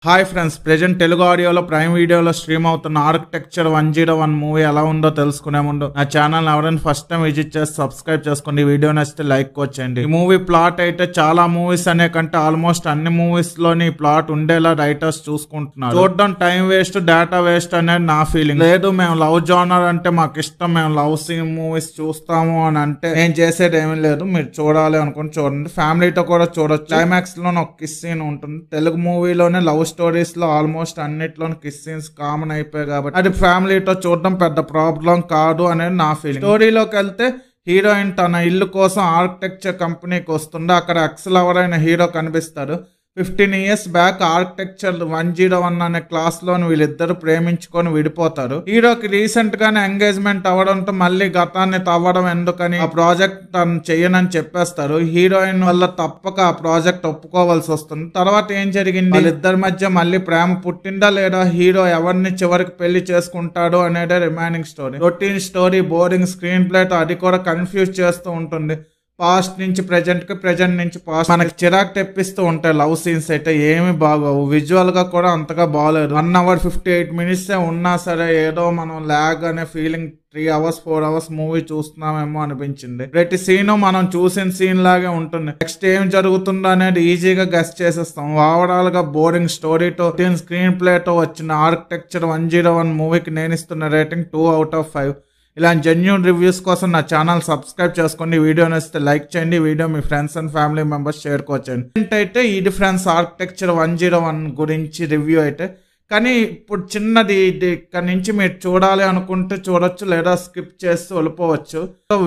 Hi friends, present Telugu ఆడియోలో prime వీడియోలో stream అవుతున్న ఆర్కిటెక్చర్ 101 మూవీ ఎలా ఉందో తెలుసుకునే ముందు నా ఛానల్ ఎవరైనా ఫస్ట్ టైం విజిట్ చేసి సబ్స్క్రైబ్ చేసుకోండి. ఈ వీడియో నచ్చితే లైక్ వచ్చేయండి. ఈ మూవీ ప్లాట్ అయితే చాలా మూవీస్ అనే కంటే ఆల్మోస్ట్ అన్ని మూవీస్ లోని ప్లాట్ ఉండేలా రైటర్స్ చూసుకుంటున్నారు. చూడడం టైం వేస్ట్, డేటా వేస్ట్ అనేది నా ఫీలింగ్. లేదు, మేము లవ్ జానర్ అంటే మాకు ఇష్టం, మేము లవ్ సీన్ మూవీస్ చూస్తాము అని అంటే నేను చేసేది ఏమీ లేదు. మీరు చూడాలి అనుకుని చూడండి, ఫ్యామిలీతో కూడా చూడొచ్చు. క్లైమాక్స్ లో ఒక కిస్ సీన్ ఉంటుంది. తెలుగు మూవీలోనే లవ్ స్టోరీస్ లో ఆల్మోస్ట్ అన్నిట్లోని కిస్ సీన్స్ కామన్ అయిపోయాయి కాబట్టి అది ఫ్యామిలీతో చూడడం పెద్ద ప్రాబ్లం కాదు అనేది నా ఫీలింగ్. స్టోరీలోకి వెళ్తే హీరోయిన్ తన ఇల్లు కోసం ఆర్కిటెక్చర్ కంపెనీకి వస్తుంది. అక్కడ ఎక్స్ లవర్ అయిన హీరో కనిపిస్తాడు. 15 years బ్యాక్ ఆర్కిటెక్చర్ 101 అనే క్లాస్ లోని వీళ్ళిద్దరు ప్రేమించుకొని విడిపోతారు. హీరోకి రీసెంట్ గానే ఎంగేజ్మెంట్ అవ్వడంతో మళ్ళీ గతాన్ని తవ్వడం ఎందుకని ఆ ప్రాజెక్ట్ తను చెయ్యనని చెప్పేస్తారు. హీరోయిన్ వల్ల తప్పక ఆ ప్రాజెక్ట్ ఒప్పుకోవాల్సి వస్తుంది. తర్వాత ఏం జరిగింది, వాళ్ళిద్దరి మధ్య మళ్ళీ ప్రేమ పుట్టిందా లేదా, హీరో ఎవరిని చివరికి పెళ్లి చేసుకుంటాడు అనేదే remaining story. Routine story, boring screen play తో అది కూడా కన్ఫ్యూజ్ చేస్తూ ఉంటుంది. పాస్ట్ నుంచి ప్రెజెంట్ కి, ప్రెజెంట్ నుంచి పాస్ట్ మనకి చిరాకు తెప్పిస్తూ ఉంటాయి. లవ్ సీన్స్ అయితే ఏమి బాగోవు, విజువల్ గా కూడా అంతగా బాగలేదు. 1 hour 58 minutes ఉన్నా సరే ఏదో మనం లాగ్ అనే ఫీలింగ్ 3 hours 4 hours మూవీ చూస్తున్నామేమో అనిపించింది. ప్రతి సీన్ మనం చూసిన సీన్ లాగే ఉంటుంది. నెక్స్ట్ ఏం జరుగుతుందో అనేది ఈజీగా గెస్ చేసేస్తాం. ఓవరాల్ గా బోరింగ్ స్టోరీతో స్క్రీన్ ప్లే తో వచ్చిన ఆర్కిటెక్చర్ 101 మూవీకి నేను ఇస్తున్న రేటింగ్ 2 out of 5. ఇలాంటి జెన్యూన్ రివ్యూస్ కోసం నా ఛానల్ సబ్స్క్రైబ్ చేసుకోండి. వీడియో నచ్చితే లైక్ చేయండి. Video me friends and family members share వచ్చేయండి. ఏంటంటే ఇది ఫ్రెండ్స్ ఆర్కిటెక్చర్ 101 గురించి రివ్యూ అయితే, కానీ ఇప్పుడు చిన్నది, ఇది ఇక్కడ నుంచి మీరు చూడాలి అనుకుంటే చూడొచ్చు, లేదా స్కిప్ చేసి వెళ్ళిపోవచ్చు.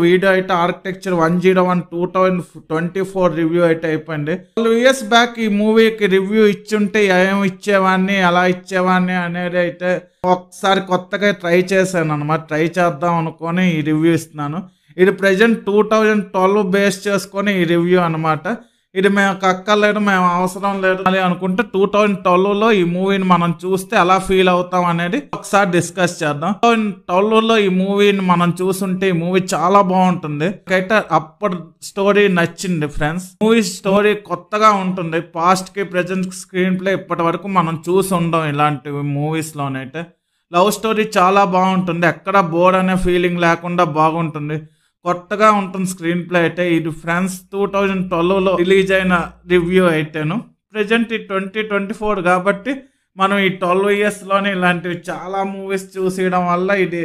వీడియో అయితే ఆర్కిటెక్చర్ 101 2024 రివ్యూ అయితే అయిపోయింది. 12 years బ్యాక్ ఈ మూవీకి రివ్యూ ఇచ్చుంటే ఏం ఇచ్చేవాడిని, ఎలా ఇచ్చేవాడిని అనేది అయితే ఒకసారి కొత్తగా ట్రై చేశాను అనమాట. ట్రై చేద్దాం అనుకొని ఈ రివ్యూ ఇస్తున్నాను. ఇది ప్రెజెంట్ 2012 బేస్ చేసుకొని ఈ రివ్యూ అనమాట. ఇది మేము అక్కర్లేదు, మేము అవసరం లేదు అని అనుకుంటే 2012లో ఈ మూవీని మనం చూస్తే ఎలా ఫీల్ అవుతాం అనేది ఒకసారి డిస్కస్ చేద్దాం. 2012లో ఈ మూవీని మనం చూస్తుంటే ఈ మూవీ చాలా బాగుంటుంది. అయితే అప్పటి స్టోరీ నచ్చింది ఫ్రెండ్స్. మూవీ స్టోరీ కొత్తగా ఉంటుంది. పాస్ట్ కి ప్రెజెంట్ స్క్రీన్ ప్లే ఇప్పటి వరకు మనం చూసి ఉండం ఇలాంటి మూవీస్ లోనైతే. లవ్ స్టోరీ చాలా బాగుంటుంది, ఎక్కడ బోర్ అనే ఫీలింగ్ లేకుండా బాగుంటుంది, కొత్తగా ఉంటుంది స్క్రీన్ ప్లే అయితే. ఇది ఫ్రెండ్స్ 2012లో రిలీజ్ అయిన రివ్యూ అయితేను. ప్రెజెంట్ ఈ 2024 కాబట్టి మనం ఈ 12 years లోనే ఇలాంటివి చాలా మూవీస్ చూసేయడం వల్ల ఇది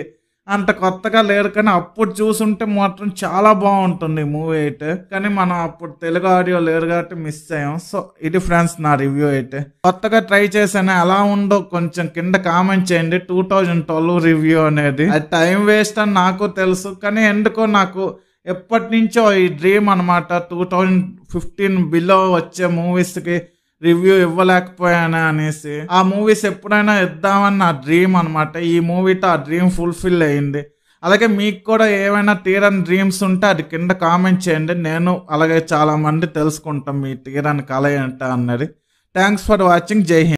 అంత కొత్తగా లేదు. కానీ అప్పుడు చూసుంటే మాత్రం చాలా బాగుంటుంది మూవీ అయితే. కానీ మనం అప్పుడు తెలుగు ఆడియో లేరు కాబట్టి మిస్ అయ్యాం. సో ఇది ఫ్రెండ్స్ నా రివ్యూ అయితే. కొత్తగా ట్రై చేశాను, ఎలా ఉందో కొంచెం కింద కామెంట్ చేయండి. 2012 రివ్యూ అనేది అది టైం వేస్ట్ అని నాకు తెలుసు, కానీ ఎందుకో నాకు ఎప్పటి నుంచో ఈ డ్రీమ్ అనమాట. 2015 బిలో వచ్చే మూవీస్ కి రివ్యూ ఇవ్వలేకపోయాను అనేసి. ఆ మూవీస్ ఎప్పుడైనా ఇద్దామని నా డ్రీమ్ అనమాట. ఈ మూవీతో ఆ డ్రీమ్ ఫుల్ఫిల్ అయ్యింది. అలాగే మీకు కూడా ఏమైనా తీరని డ్రీమ్స్ ఉంటే అది కింద కామెంట్ చేయండి. నేను అలాగే చాలా మంది తెలుసుకుంటాం మీ తీరని కళ ఏంట అన్నది. Thanks for watching. జై హింద్.